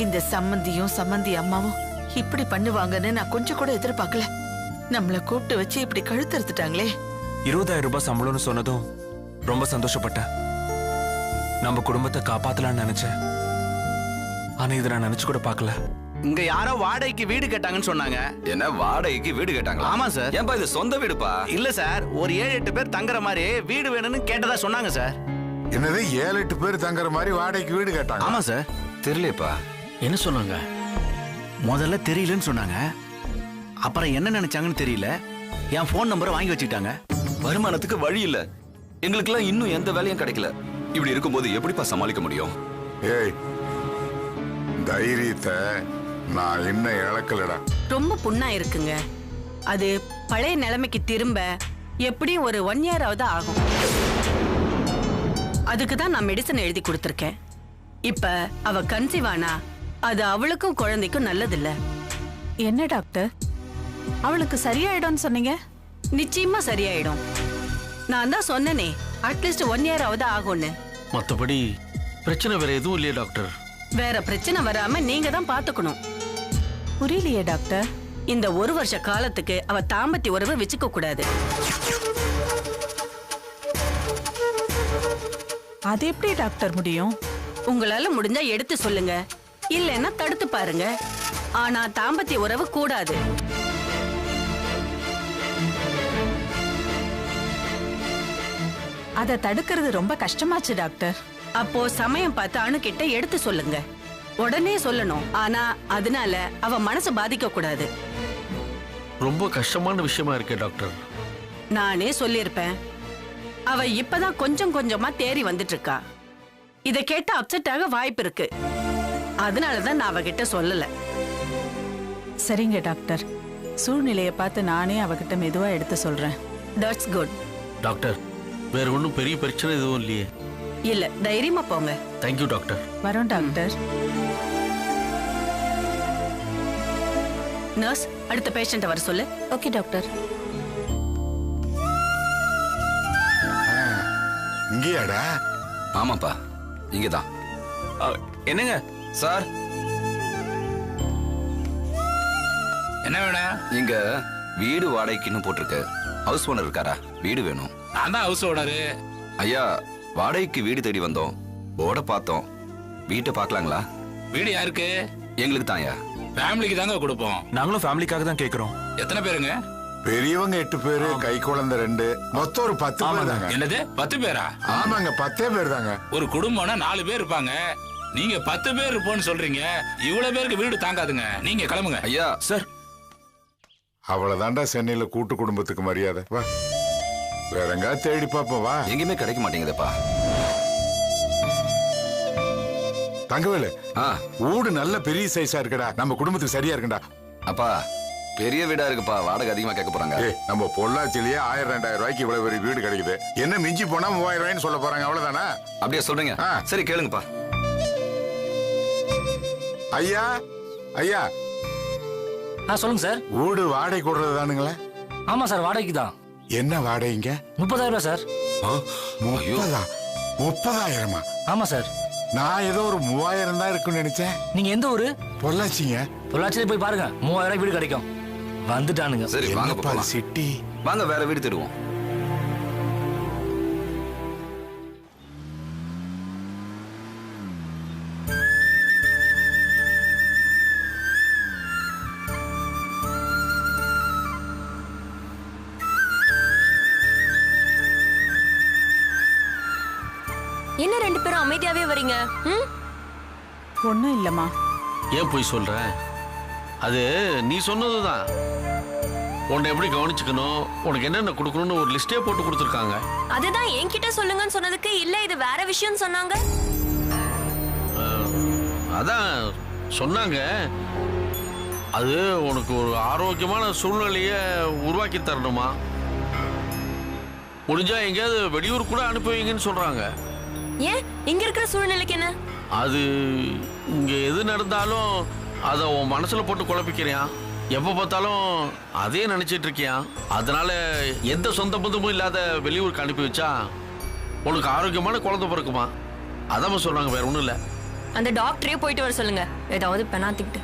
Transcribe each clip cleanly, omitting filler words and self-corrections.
இந்த சம்மந்தியும் சம்மந்தி அம்மாவும் இப்படி பண்ணுவாங்கன்னு நான் கொஞ்சம் கூட எதிர்பார்க்கல. நம்மள கூப்பிட்டு வச்சு இப்படி கழுத்தறுத்துட்டாங்களே. 20,000 ரூபாய் சம்பளம்னு சொன்னதும் ரொம்ப சந்தோஷப்பட்டேன். நம்ம குடும்பத்தை காப்பாத்தலாம்னு நினைச்சேன். ஆனா இதை நான் நினைச்சு கூட பார்க்கல. இங்க யாரோ வாடகைக்கு வீடு கேட்டாங்கன்னு சொன்னாங்க. என்ன வாடகைக்கு வீடு கேட்டாங்க? ஆமா சார். ஏன்பா இது சொந்த வீடுப்பா? இல்ல சார், ஒரு 7-8 பேர் தங்குற மாதிரி வீடு வேணும்னு கேட்டதா சொன்னாங்க சார். என்னது 7-8 பேர் தங்குற மாதிரி வாடகைக்கு வீடு கேட்டாங்க? ஆமா சார். தெரியலப்பா. என்ன சொன்னாங்க? முதல்ல தெரியலன்னு சொன்னாங்க. அப்புறம் என்ன நினைச்சாங்கன்னு தெரியல. என் போன் நம்பரை வாங்கி வச்சுக்கிட்டாங்க. வருமானத்துக்கு வழி இல்ல. எங்களுக்கெல்லாம் இன்னும் எந்த வேலையும் கிடைக்கல. இப்படி இருக்கும்போது எப்படிப்பா சமாளிக்க முடியும்? ஏய், தைரியத்தை நான் என்ன இழக்கலடா. ரொம்ப புண்ணா இருக்குங்க. அது பழைய நிலைமைக்கு திரும்ப எப்படியும் ஒரு 1 year ஆகும். அதுக்கு தான் நான் மெடிசன் எழுதி கொடுத்துருக்கேன். இப்ப அவ கன்சீவ் ஆனா அது அவளுக்கும் குழந்தைக்கும் நல்லதில்ல. என்ன டாக்டர், அவளுக்கு சரியாயிடும்னு சொன்னீங்க? நிச்சயமா சரியாயிடும். நான் தான் சொன்னனே, அட்லீஸ்ட் 1 year ஆகும்னு. மற்றபடி பிரச்சனை வேற எதுவும் இல்லையா டாக்டர்? வேற பிரச்சனை வராம நீங்க தான் பாத்துக்கணும். புரியலையே டாக்டர். இந்த 1 வருஷ காலத்துக்கு அவ தாம்பத்திய உறவை வச்சுக்க கூடாது. அது எப்படி டாக்டர் முடியும்? உங்களால முடிஞ்சா எடுத்து சொல்லுங்க, இல்லைன்னா தடுத்து பாருங்க. ஆனா தாம்பத்திய உறவு கூடாது. அதை தடுக்கிறது ரொம்ப கஷ்டமாச்சு டாக்டர். அப்போ சமயம் பார்த்து அணுகிட்ட எடுத்து சொல்லுங்க. உடனே சொல்லணும். ஆனா அதனால அவ மனசு பாதிக்க கூடாது. ரொம்ப கஷ்டமான விஷயமா இருக்கே டாக்டர். நானே சொல்லியிருப்பேன். அவ இப்பதான் கொஞ்சம் கொஞ்சமா தேறி வந்துட்டு இருக்கா. இத கேட்ட அப்செட் ஆக வாய்ப்பு இருக்கு. அதனாலதான் நான் அவகிட்ட சொல்லல. சரிங்க டாக்டர், சூழ்நிலையை பார்த்து நானே அவகிட்ட மெதுவா எடுத்து சொல்றேன். That's good. டாக்டர், வேற ஒன்றும் பெரிய பிரச்சனை எதுவும் இல்லையே? இல்ல, தைரியமா போங்க. Thank you doctor. வரோம் டாக்டர். நர்ஸ், அடுத்த பேஷண்ட்டை வர சொல்லு. Okay doctor. இங்கேயாடா? ஆமாப்பா, இங்கதான். என்னங்க சார், என்ன வேணும்? இங்க வீடு வாடகைக்குன்னு போட்டிருக்கு. ஹவுஸ் ஓனர் இருக்காரா? வீடு வேணும். நான் தான் ஹவுஸ் ஓனரு. ஐயா, வாடகைக்கு வீடு தேடி வந்தோம். போர்டை பார்த்தோம். வீட்டை பார்க்கலாங்களா? வீடு யாருக்கு? எங்களுக்கு தான் ஐயா. ஃபேமிலிக்கு தாங்க கொடுப்போம். நாங்களும் ஃபேமிலிக்காக தான் கேக்குறோம். எத்தனை பேருங்க? பெரியவங்க 8 பேரு, கை குழந்தை 2, மொத்தம் ஒரு 10 பேர் தாங்க. என்னது, 10 பேரா? ஆமாங்க, 10 பேர் தாங்க. ஒரு குடும்பம்னா 4 பேர் இருப்பாங்க. நீங்க 10 பேர் இருப்போம்னு சொல்றீங்க. இவ்வளவு பேருக்கு வீடு தாங்காதுங்க. நீங்க கிளம்புங்க. ஐயா சார், அவ்வளவுதான்டா சென்னையில கூட்டு குடும்பத்துக்கு மரியாதை. வா, வேற எங்காவது தேடி பாப்போம். வா. எங்கேயுமே கிடைக்க மாட்டேங்குதுப்பா. தங்கவேலு, வீடு நல்ல பெரிய சைஸா இருக்குடா. நம்ம குடும்பத்துக்கு சரியா இருக்குடா. அப்பா, பெரிய வீடா இருக்குப்பா. வாடகை அதிகமா கேட்க போறாங்க. நம்ம பொள்ளாச்சிலேயே 1000-2000 ரூபாய்க்கு இவ்வளவு பெரிய வீடு கிடைக்குது. என்ன மிஞ்சி போனா 3000 ரூபாய்ன்னு சொல்ல போறாங்க. அவ்வளவுதானா? அப்படியே சொல்றீங்க? சரி, கேளுங்கப்பா. ஐயா, ஐயா. சொல்லுங்க சார். வீடு வாடகை கொடுறது தானுங்களா? ஆமா சார், வாடகைக்கு தான். என்ன வாடகைங்க? 30,000 ரூபாய் சார். 30,000? ஆமா சார். நான் ஏதோ ஒரு 3000 தான் இருக்குன்னு நினைச்சேன். நீங்க எந்த ஊரு? பொள்ளாச்சிங்க. பொள்ளாச்சியில போய் பாருங்க, 3000 ரூபாய் வீடு கிடைக்கும். வந்துட்டானுங்க. சரி, வாங்க சிட்டி. வாங்க, வேற வீடு தேடுவோம். என்ன 2 பேரும் அமைதியாவே வரீங்க? ஒண்ணும் இல்லம்மா. ஏன் போய் சொல்ற? அது நீ சொன்னதுதான். உன்னை எப்படி கவனிச்சுக்கணும், உனக்கு என்னென்ன கொடுக்கணும்னு ஒரு லிஸ்டே போட்டு கொடுத்துருக்காங்க. அதுதான் என்கிட்ட சொல்லுங்கன்னு சொன்னதுக்கு இல்ல இது வேற விஷயம் சொன்னாங்க. அதான் சொன்னாங்க. அது உனக்கு ஒரு ஆரோக்கியமான சூழ்நிலையை உருவாக்கி தரணுமா. முடிஞ்சா எங்கேயாவது வெளியூர் கூட அனுப்பி வைங்கன்னு சொல்றாங்க. ஏன் இங்க இருக்கிற சூழ்நிலைக்கு என்ன? அது இங்க எது நடந்தாலும் அத உன் மனசுல போட்டு குழப்பிக்கிறியா? எப்ப பார்த்தாலும் அதே நினைச்சிட்டு இருக்கியா? அதனால எந்த சொந்த பந்தமும் இல்லாத வெளியூருக்கு அனுப்பி வச்சா உனக்கு ஆரோக்கியமான குழந்தை பிறக்குமா? அதான் சொல்றாங்க, வேற ஒண்ணும் இல்ல. அந்த டாக்டரே போயிட்டு வர சொல்லுங்க, ஏதாவது பெனாத்திக்கிட்டு.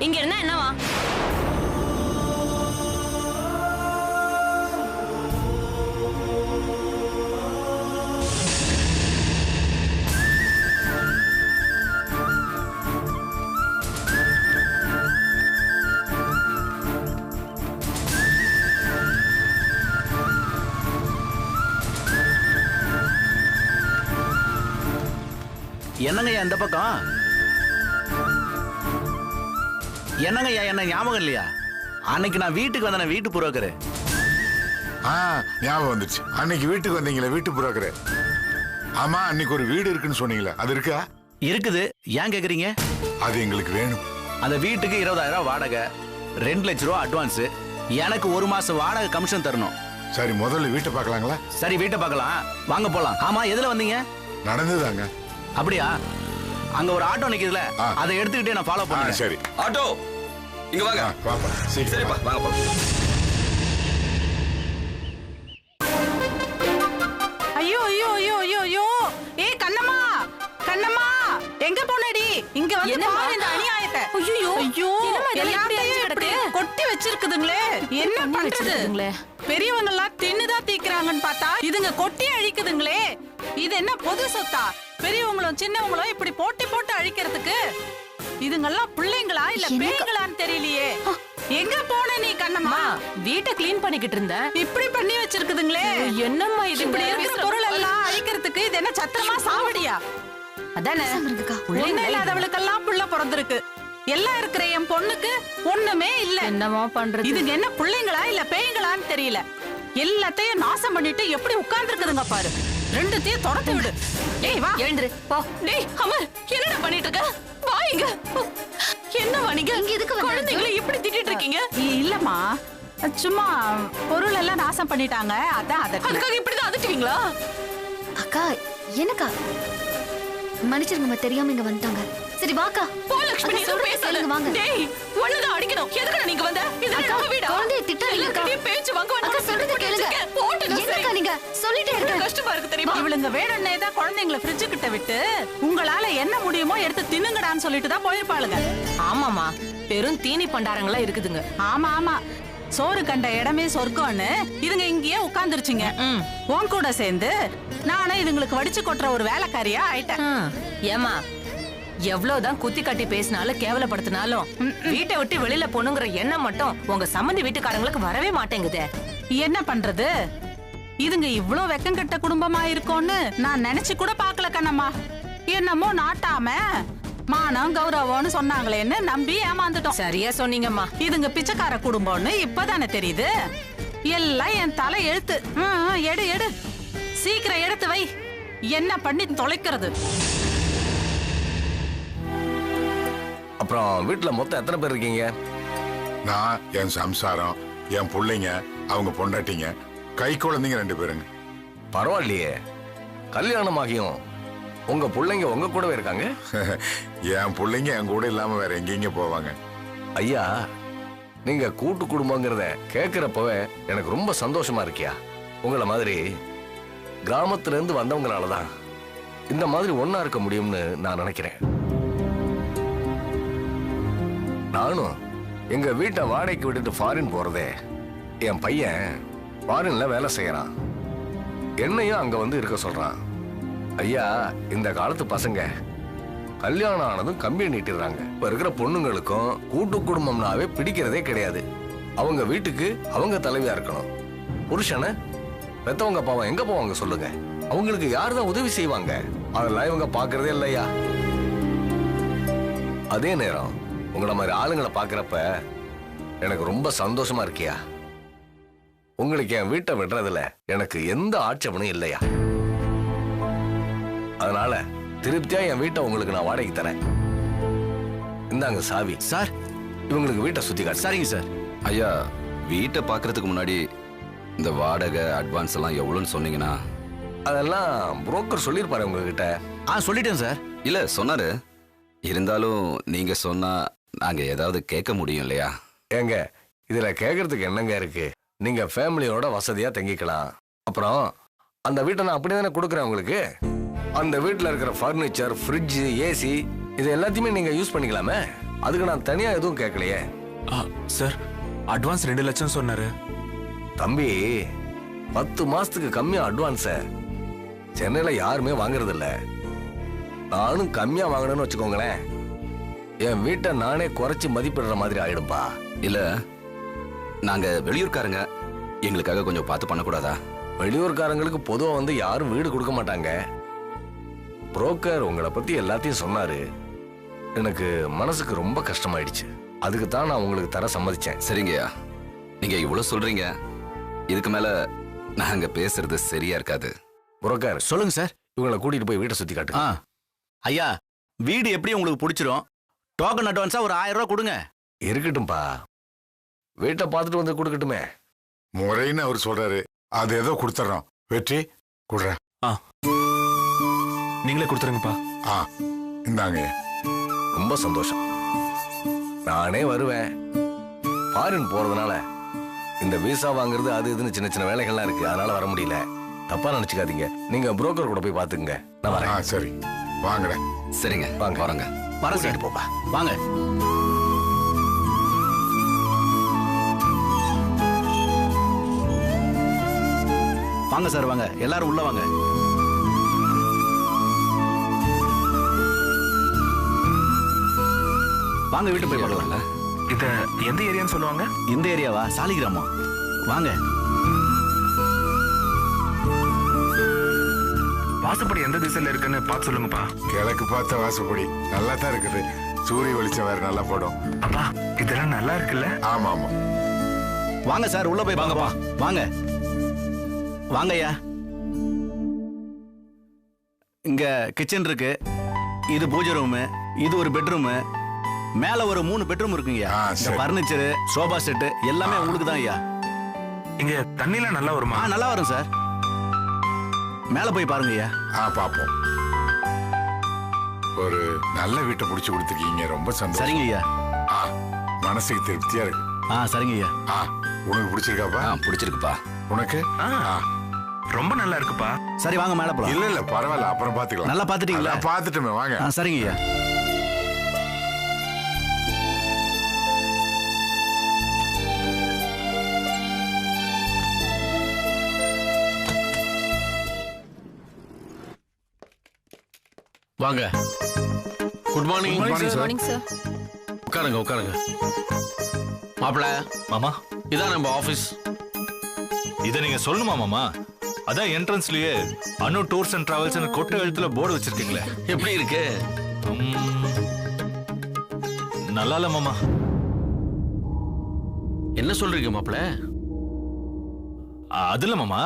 இங்க இருந்தா என்னவா? என்னங்கய்யா இந்த பக்கம்? என்னங்கய்யா என்ன ஞாபகம் இல்லையா? அன்னைக்கு நான் வீட்டுக்கு வந்தேன், வீட்டு புரோக்கரு. ஞாபகம் வந்துச்சு. அன்னைக்கு வீட்டுக்கு வந்தீங்களே, வீட்டு புரோக்கரு. ஆமா, அன்னைக்கு ஒரு வீடு இருக்குன்னு சொன்னீங்களே, அது இருக்கா? இருக்குது. ஏன் கேக்குறீங்க? அது எங்களுக்கு வேணும். அந்த வீட்டுக்கு 20,000 வாடகை, 2 லட்ச ரூபா அட்வான்ஸ், எனக்கு 1 மாசம் வாடகை கமிஷன் தரணும். சரி, முதல்ல வீட்டை பார்க்கலாங்களா? சரி, வீட்டை பார்க்கலாம், வாங்க போலாம். ஆமா, எதுல வந்தீங்க? நடந்துதாங்க. அப்படியா? அங்க ஒரு ஆட்டோ நிக்குதுல, அதை எடுத்துக்கிட்டே நான் ஃபாலோ பண்ணுறேன். சரி, ஆட்டோ இங்க வாங்க. வாப்பா, சரிப்பா, வாங்கப்பா. ஐயோ ஐயோ ஐயோ ஐயோ ஐயோ! ஏய் கண்ணம்மா, கண்ணம்மா, எங்க போனடி? இங்க வந்து பாரு இந்த அநியாயத்தை. ஐயோ ஐயோ! எல்லாத்தையும் இப்படி கொட்டி வச்சிருக்குதுங்களே, என்ன பண்றது? பெரியவங்க எல்லாம் தின்னுதான் தீக்குறாங்கன்னு பார்த்தா இதுங்க கொட்டி அழிக்குதுங்களே. இது என்ன பொது சொத்தா? பெரியவங்களும் சின்னவங்களும் இப்படி போட்டி போட்டு அழிக்கிறதுக்கு இதுங்கெல்லாம் பிள்ளைங்களா இல்ல பேய்களான்னு தெரியலையே. எங்க போன நீ கண்ணம்மா? வீட்டை கிளீன் பண்ணிக்கிட்டு இருந்த. இப்படி பண்ணி வச்சிருக்குதுங்களே. என்னம்மா இது? இப்படி இருக்கிற பொருள் எல்லாம் அழிக்கிறதுக்கு இது என்ன சத்திரமா சாவடியா? அதானே பிள்ளைங்க இல்லாதவளுக்கெல்லாம் புள்ள பிறந்திருக்கு. எல்லாம் இருக்கிற என் பொண்ணுக்கு ஒண்ணுமே இல்ல. என்னமா பண்றது? இதுங்க என்ன பிள்ளைங்களா இல்ல பேய்களான்னு தெரியல. எல்லாத்தையும் நாசம் பண்ணிட்டு எப்படி உட்கார்ந்து இருக்குதுங்க பாரு. ரெண்டுத்தையும் தொடத்து விடு. ஏய் வா, எழுந்துரு போ. டேய் அமர், என்னடா பண்ணிட்டு இருக்க? வா இங்க. என்னவா நீங்க குழந்தைகளை இப்படி திட்டிட்டு இருக்கீங்க? இல்லம்மா, சும்மா பொருள் எல்லாம் நாசம் பண்ணிட்டாங்க, அதான் அதுக்காக இப்படிதான் அதட்டுவீங்களா? அக்கா, என்னக்கா மன்னிச்சிருங்கம்மா, தெரியாம இங்க வந்துட்டாங்க. சரி வாக்கா போ. லட்சுமி, பேசாத. வாங்க. டேய், ஒண்ணுதான் அடிக்கணும். எதுக்கு நீங்க வந்த? இது நம்ம வீடா? குழந்தையை திட்டாதீங்கக்கா. பேச்சு வாங்க. அக்கா சொல்றது கேளுங்க. என்னக்கா நீங்க சொல்லிட்டே இருக்க? கஷ்டமா இருக்கு தெரியுமா? இவளுங்க வேணும்னே தான் குழந்தைங்களை ஃப்ரிட்ஜ் கிட்ட விட்டு உங்களால என்ன முடியுமோ எடுத்து தின்னுங்கடான்னு சொல்லிட்டு தான் போயிருப்பாளுங்க. ஆமாமா, பெரும் தீனி பண்டாரங்களா இருக்குதுங்க. ஆமா ஆமா, சோறு கண்ட இடமே சொர்க்கம்னு இதுங்க இங்கேயே உட்கார்ந்துருச்சுங்க. உன் கூட சேர்ந்து நானும் இதுங்களுக்கு வடிச்சு கொட்டுற ஒரு வேலைக்காரியா ஆயிட்டேன். ஏமா, எவ்வளவுதான் குத்தி காட்டி பேசினாலும் கேவலப்படுத்தினாலும் வீட்டை விட்டு வெளியில போனுங்கிற எண்ணம் மட்டும் உங்க சம்பந்தி வீட்டுக்காரங்களுக்கு வரவே மாட்டேங்குதே. என்ன பண்றது? இதுங்க இவ்ளோ வெக்கம் கெட்ட குடும்பமா இருக்கும்னு நான் நினைச்சு கூட பாக்கல கண்ணம்மா. என்னமோ நாட்டாம மானம் கௌரவம்னு சொன்னாங்களேன்னு நம்பி ஏமாந்துட்டோம். சரியா சொன்னீங்கம்மா. இதுங்க பிச்சைக்கார குடும்பம்னு இப்பதானே தெரியுது. எல்லாம் என் தலை எழுத்து. எடு எடு, சீக்கிரம் எடுத்து வை. என்ன பண்ணி தொலைக்கிறது? அப்புறம் வீட்டுல மொத்தம் எத்தனை பேர் இருக்கீங்க? நான், என் சம்சாரம், என் பிள்ளைங்க, அவங்க பொண்டாட்டிங்க, கை குழந்தைங்க 2 பேருங்க. பரவாயில்லையே, கல்யாணமாகியும் உங்க பிள்ளைங்க உங்க கூடவே இருக்காங்க. என் பிள்ளைங்க என் கூட இல்லாம வேற எங்கெங்க போவாங்க? ஐயா, நீங்க கூட்டு குடும்பங்கிறத கேட்கிறப்பவே எனக்கு ரொம்ப சந்தோஷமா இருக்கியா. உங்களை மாதிரி கிராமத்துல இருந்து வந்தவங்களாலதான் இந்த மாதிரி ஒன்னா இருக்க முடியும்னு நான் நினைக்கிறேன். நானும் எங்க வீட்டை வாடகைக்கு விட்டுட்டு ஃபாரின் போறதே, என் பையன் ஃபாரின்ல வேலை செய்யறான், என்னையும் அங்க வந்து இருக்க சொல்றான். ஐயா, இந்த காலத்து பசங்க கல்யாணம் ஆனதும் கம்பி நீட்டிடுறாங்க. இப்ப இருக்கிற பொண்ணுங்களுக்கும் கூட்டு குடும்பம்னாவே பிடிக்கிறதே கிடையாது. அவங்க வீட்டுக்கு அவங்க தலைவியா இருக்கணும். புருஷனை பெத்தவங்க பாவம் எங்க போவாங்க சொல்லுங்க? அவங்களுக்கு யாருதான் உதவி செய்வாங்க? அதெல்லாம் இவங்க பாக்குறதே இல்லையா. அதே நேரம் உங்களை மாதிரி ஆளுங்களை பாக்குறப்ப எனக்கு ரொம்ப சந்தோஷமா இருக்கியா. உங்களுக்கு என் வீட்டை விடுறதுல எனக்கு எந்த ஆட்சேபனும் இல்லையா. அதனால திருப்தியா என் வீட்டை உங்களுக்கு நான் வாடகைக்கு தரேன். இந்தாங்க சாவி. சார், இவங்களுக்கு வீட்டை சுத்தி காட்டு. சரிங்க சார். ஐயா, வீட்டை பாக்குறதுக்கு முன்னாடி இந்த வாடகை அட்வான்ஸ் எல்லாம் எவ்வளவுன்னு சொன்னீங்கன்னா? அதெல்லாம் புரோக்கர் சொல்லிருப்பாரு உங்ககிட்ட. சொல்லிட்டேன் சார். இல்ல, சொன்னாரு. இருந்தாலும் நீங்க சொன்னா நாங்க ஏதாவது கேட்க முடியும் இல்லையா? ஏங்க இதுல கேட்கறதுக்கு என்னங்க இருக்கு? நீங்க ஃபேமிலியோட வசதியா தங்கிக்கலாம். அப்புறம் அந்த வீட்டை நான் அப்படி தானே கொடுக்குறேன் உங்களுக்கு. அந்த வீட்டில் இருக்கிற ஃபர்னிச்சர், ஃப்ரிட்ஜ், ஏசி இது எல்லாத்தையுமே நீங்க யூஸ் பண்ணிக்கலாமே. அதுக்கு நான் தனியா எதுவும் கேட்கலையே. சார் அட்வான்ஸ் 2 லட்சம் சொன்னாரு. தம்பி 10 மாசத்துக்கு கம்மியா அட்வான்ஸ சென்னையில யாருமே வாங்குறது இல்ல. நானும் கம்மியா வாங்கணும்னு வச்சுக்கோங்களேன், என் வீட்டை நானே குறைச்சு மதிப்பிடுற மாதிரி ஆயிடும்பா. இல்ல நாங்க வெளியூர்காரங்க, எங்களுக்காக கொஞ்சம் பார்த்து பண்ணக்கூடாதா? வெளியூர்காரங்களுக்கு பொதுவா வந்து யாரும் வீடு கொடுக்க மாட்டாங்க. புரோக்கர் உங்களை பத்தி எல்லாத்தையும் சொன்னாரு. எனக்கு மனசுக்கு ரொம்ப கஷ்டமாயிடுச்சு. அதுக்கு தான் நான் உங்களுக்கு தர சம்மதிச்சேன். சரிங்கய்யா, நீங்க இவ்வளவு சொல்றீங்க, இதுக்கு மேல நாங்க பேசுறது சரியா இருக்காது. புரோக்கர் சொல்லுங்க சார். இவங்களை கூட்டிட்டு போய் வீட்டை சுத்தி காட்டு. ஐயா வீடு எப்படி உங்களுக்கு பிடிச்சிரும்? டோக்கன் அட்வான்ஸா ஒரு 1000 ரூபாய் கொடுங்க. இருக்கட்டும்பா, வீட்டை பார்த்துட்டு வந்து கொடுக்கட்டுமே. முறைன்னு அவர் சொல்றாரு, அது ஏதோ கொடுத்துறோம். வெற்றி கொடுற. நீங்களே கொடுத்துருங்கப்பா. இந்தாங்க. ரொம்ப சந்தோஷம். நானே வருவேன். ஃபாரின் போறதுனால இந்த விசா வாங்குறது அது இதுன்னு சின்ன சின்ன வேலைகள்லாம் இருக்கு, அதனால வர முடியல. தப்பா நினைச்சுக்காதீங்க. நீங்க புரோக்கர் கூட போய் பாத்துங்க. நான் வரேன். சரி வாங்கட. சரிங்க வாங்க. வரங்க. வர சரி போப்பா. வாங்க. வாங்க சார் வாங்க, எல்லாரும் உள்ள வாங்க. வாங்க வீட்டு போய் பார்க்கலாம்ல. இத எந்த ஏரியான்னு சொல்லுவாங்க? இந்த ஏரியாவா? சாலிகிராமம். வாங்க. வாசப்படி எந்த திசையில இருக்குன்னு பார்த்து சொல்லுங்கப்பா. கிழக்கு பார்த்த வாசப்படி நல்லா தான் இருக்குது. சூரிய வெளிச்சம் வேற நல்லா போடும். அப்பா இதெல்லாம் நல்லா இருக்குல்ல? ஆமா ஆமா. வாங்க சார் உள்ள போய் வாங்கப்பா. வாங்க வாங்க ஐயா. இங்க கிச்சன் இருக்கு, இது பூஜை ரூம், இது ஒரு பெட்ரூம், மேல ஒரு 3 பெட்ரூம் இருக்குங்கய்யா. இந்த பர்னிச்சர், சோபா செட் எல்லாமே உங்களுக்கு தான் ஐயா. இங்க தண்ணில நல்லா வருமா? நல்லா வரும் சார். மேல போய் பாருங்க ஐயா. பாப்போம். ஒரு நல்ல வீட்டை புடிச்சு கொடுத்துருக்கீங்க, ரொம்ப சந்தோஷம். சரிங்க ஐயா. மனசுக்கு திருப்தியா இருக்கு. சரிங்க ஐயா. உனக்கு பிடிச்சிருக்காப்பா? பிடிச்சிருக்குப்பா. உனக்கு? ரொம்ப நல்லா இருக்குப்பா. சரி வாங்க மேல போலாம். இல்ல பரவாயில்ல, அப்புறம் பாத்துக்கலாம். நல்லா பாத்துட்டீங்களா? பாத்துட்டுமே வாங்க. சரிங்க ஐயா. வாங்க. Good morning. Good morning sir. உட்காருங்க உட்காருங்க. மாப்பிள. மாமா இதான் நம்ம ஆபீஸ். இதை நீங்க சொல்லணுமா மாமா? அதான் என்ட்ரன்ஸ்லயே அனு டூர்ஸ் அண்ட் டிராவல்ஸ் கொட்டை எழுத்துல போர்டு வச்சிருக்கீங்களே. எப்படி இருக்கு? நல்லா இல்ல மாமா. என்ன சொல்றீங்க மாப்பிள? அதுல மாமா,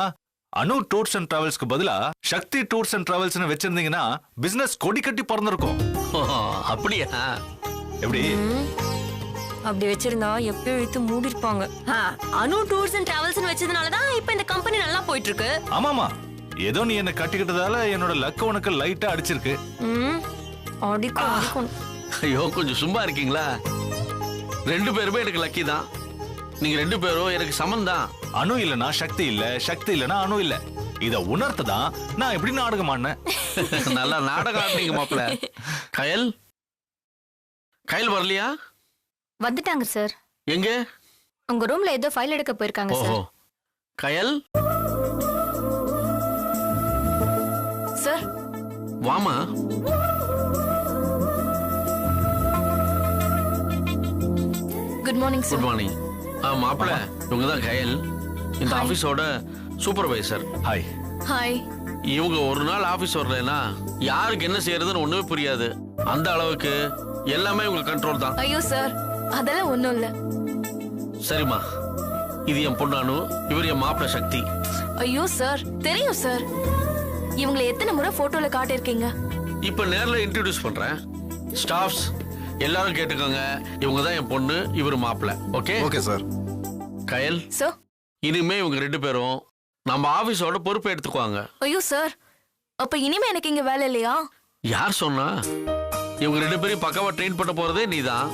அனு டூர்ஸ் அண்ட் டிராவல்ஸ்க்கு பதிலா சக்தி டூர்ஸ் அண்ட் டிராவல்ஸ் வச்சிருந்தீங்கன்னா பிசினஸ் கொடி கட்டி பறந்திருக்கும். அப்படியா? எப்படி? அப்படி வச்சிருந்தா எப்பயும் இழுத்து மூடி இருப்பாங்க. அனு டூர்ஸ் அண்ட் டிராவல்ஸ் வச்சதுனாலதான் இப்ப இந்த கம்பெனி நல்லா போயிட்டு இருக்கு. ஆமாமா, ஏதோ நீ என்ன கட்டிக்கிட்டதால என்னோட லக் உனக்கு லைட்டா அடிச்சிருக்கு. ஐயோ கொஞ்சம் சும்மா இருக்கீங்களா? 2 பேருமே எனக்கு லக்கி தான். நீங்க 2 பேரும் எனக்கு சமம் தான். அனு இல்லனா சக்தி இல்ல, சக்தி இல்லனா அனு இல்ல. இத உணர்த்ததான் நான் எப்படி நாடகம் ஆடினேன். நல்லா நாடகம் ஆடுனீங்க மாப்பிள. கயல் கயல் வரலையா? வந்துட்டாங்க சார். எங்க? உங்க ரூம்ல ஏதோ ஃபைல் எடுக்க போயிருக்காங்க சார். கயல் சார் வாமா. Good morning sir. Good morning. மாப்பிள இவங்க தான் கயல், இந்த ஆபீஸோட சூப்பர்வைசர். ஹாய். ஹாய். இவங்க ஒரு நாள் ஆபீஸ் வரலைன்னா யாருக்கு என்ன செய்யறதுன்னு ஒண்ணுமே புரியாது. அந்த அளவுக்கு எல்லாமே உங்க கண்ட்ரோல் தான். ஐயோ சார், அதெல்லாம் ஒண்ணும் இல்ல. சரிம்மா, இது என் பொண்ணு அனு, இவர் என் மாப்பிள சக்தி. ஐயோ சார், தெரியும் சார். இவங்களை எத்தனை முறை போட்டோல காட்டியிருக்கீங்க. இப்ப நேர்ல இன்ட்ரோடியூஸ் பண்றேன். ஸ்டாஃப்ஸ் எல்லாரும் கேட்டுக்கோங்க, இவங்க தான் என் பொண்ணு, இவர் மாப்பிள. Okay? Okay sir. Kayal sir, இனிமே இவங்க 2 பேரும் நம்ம ஆபீஸோட பொறுப்பை எடுத்துக்குவாங்க. ஐயோ சார், அப்ப இனிமே எனக்கு இங்க வேலை இல்லையா? யார் சொன்னா? இவங்க 2 பேரையும் பக்காவா ட்ரெயின் பண்ண போறதே நீதான்.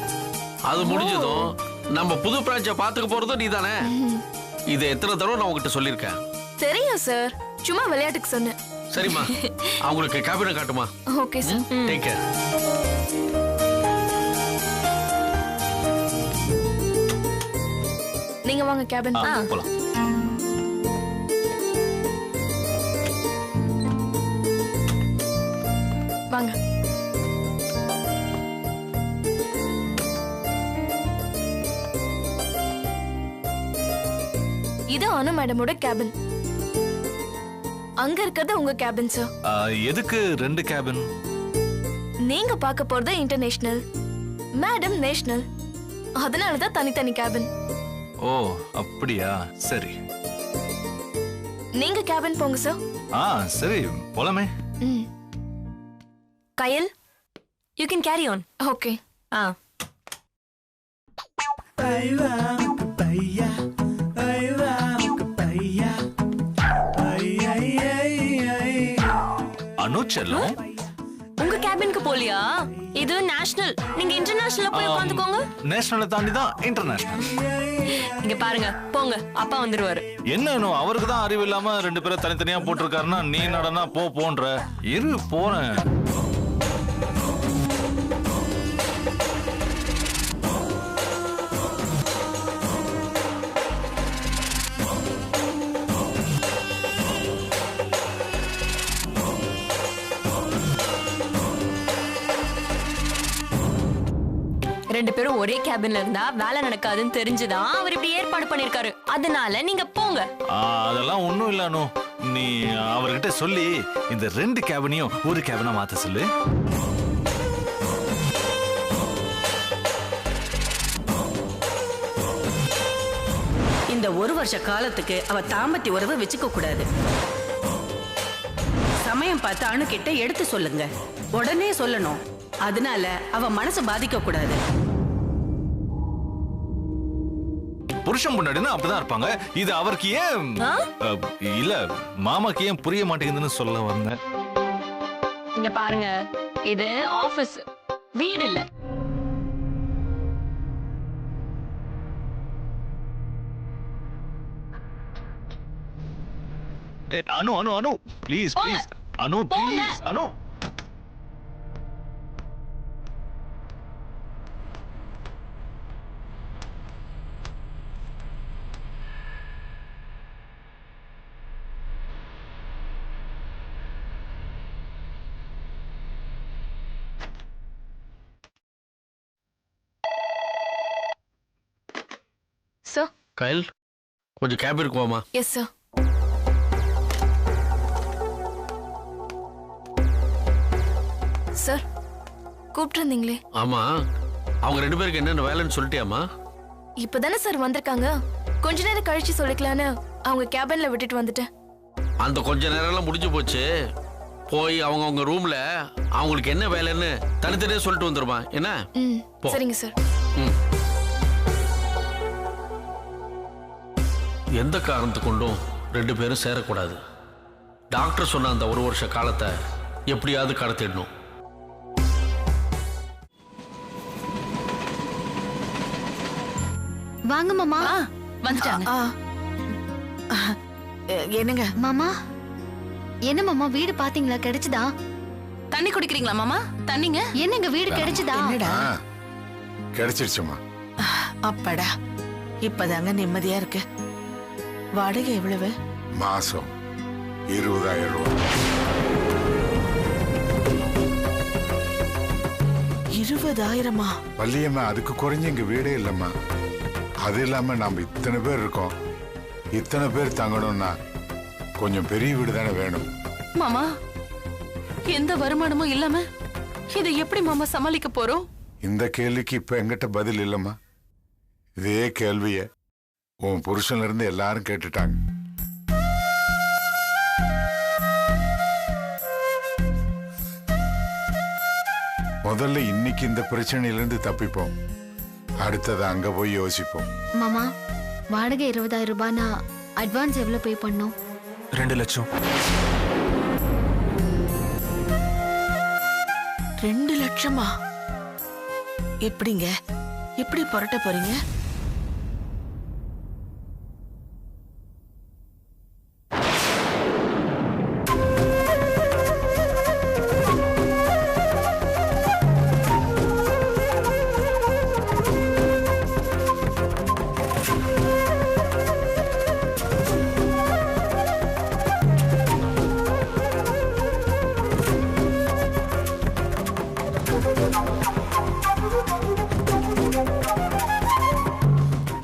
அது முடிஞ்சதும் நம்ம புது பிரான்ச்சை பாத்துக்க போறதும் நீதானே. இதை எத்தனை தடவை நான் உங்ககிட்ட சொல்லியிருக்கேன். தெரியும் சார், சும்மா விளையாட்டுக்கு சொன்னேன். சரிம்மா, அவங்களுக்கு கேபினை காட்டுமா. Okay sir. Take care. நீங்க வாங்க கேபின் போலாம். வாங்க. இது அனு மேடமோட கேபின். அங்க இருக்கிறது உங்க கேபின் சார். எதுக்கு 2 கேபின்? நீங்க பார்க்க போறது இன்டர்நேஷனல், மேடம் நேஷனல். அதனால தான் தனித்தனி கேபின். ஓ அப்படியா, சரி. நீங்க கேபின் போங்க சார். சரி போலாமே. Kayal, you can carry on. Okay. Anu செல்லம், உங்க கேபினுக்கு போலியா? இது நேஷனல், நீங்க இன்டர்நேஷனல்ல போய் உட்கார்ந்துக்கோங்க. நேஷனலை தாண்டி தான் இன்டர்நேஷனல். இங்க பாருங்க, போங்க, அப்பா வந்துருவாரு. என்ன அவருக்கு தான் அறிவு இல்லாம 2 பேரும் தனித்தனியா போட்டிருக்காருன்னா நீ நடனா போன்ற இரு போறேன். ரெண்டு பேரும் ஒரே கேபின்ல இருந்தா வேலை நடக்காதுன்னு தெரிஞ்சுதான் அவர் இப்படி ஏற்பாடு பண்ணிருக்காரு. அதனால நீங்க போங்க. அதெல்லாம் ஒண்ணும் இல்ல அனு, நீ அவர்கிட்ட சொல்லி இந்த 2 கேபினையும் ஒரு கேபினா மாத்த சொல்லு. இந்த 1 வருஷ காலத்துக்கு அவ தாம்பத்திய உறவு வச்சுக்க கூடாது. சமயம் பார்த்து அணு கிட்ட எடுத்து சொல்லுங்க, உடனே சொல்லணும். அதனால அவ மனசு பாதிக்க கூடாது. புருஷன் பொண்டாட்டினா அப்படிதான் இருப்பாங்க. இது அவருக்கு ஏன் இல்ல மாமாக்கு ஏன் புரிய மாட்டேங்குதுன்னு சொல்ல வந்தேன். இங்க பாருங்க, இது ஆபீஸ், வீடு இல்ல. Anu Anu Anu please please Anu please Anu. Sir. Kayal, கொஞ்சம் கேபினுக்கு வாமா. Yes sir. சார், கூப்பிட்டுருந்தீங்களே. ஆமா, அவங்க 2 பேருக்கு என்னென்ன வேலைன்னு சொல்லிட்டியாமா? இப்பதானே சார் வந்திருக்காங்க, கொஞ்ச நேரம் கழிச்சு சொல்லிக்கலான்னு அவங்க கேபின்ல விட்டுட்டு வந்துட்டேன். அந்த கொஞ்ச நேரம் எல்லாம் முடிஞ்சு போச்சு. போய் அவங்க ரூம்ல அவங்களுக்கு என்ன வேலைன்னு தனித்தனியே சொல்லிட்டு வந்துருமா என்ன? சரிங்க சார். எந்த காரணத்து கொண்டும் 2 பேரும் சேரக்கூடாது. டாக்டர் சொன்ன அந்த 1 வருஷ காலத்தை எப்படியாவது கடத்திடணும். வாங்க மாமா. வந்துட்டாங்க. என்னங்க மாமா? என்ன மாமா, வீடு பாத்தீங்களா? கிடைச்சதா? தண்ணி குடிக்கிறீங்களா மாமா? தண்ணிங்க. என்னங்க வீடு கிடைச்சதா? கிடைச்சிருச்சுமா. அப்பாடா, இப்பதாங்க நிம்மதியா இருக்கு. வாடகை எவ்வளவு? மாசம் 20,000 ரூபாய். 20,000? வள்ளியம்மா, அதுக்கு குறைஞ்ச இங்க வீடே இல்லம்மா. அது இல்லாம நாம இத்தனை பேர் இருக்கோம். இத்தனை பேர் தங்கணும்னா கொஞ்சம் பெரிய வீடு தானே வேணும். மாமா, எந்த வருமானமும் இல்லாம இதை எப்படி மாமா சமாளிக்க போறோம்? இந்த கேள்விக்கு இப்ப எங்கிட்ட பதில் இல்லம்மா. இதே கேள்விய உன் புருஷன்ல இருந்து எல்லாரும் கேட்டுட்டாங்க. முதல்ல இன்னைக்கு இந்த பிரச்சனையிலிருந்து தப்பிப்போம், அடுத்தது அங்க போய் யோசிப்போம். மாமா, வாடகை 20,000 ரூபாய்னா அட்வான்ஸ் எவ்வளவு பே பண்ணோம்? 2 லட்சம். 2 லட்சமா? எப்படிங்க, எப்படி புரட்ட போறீங்க?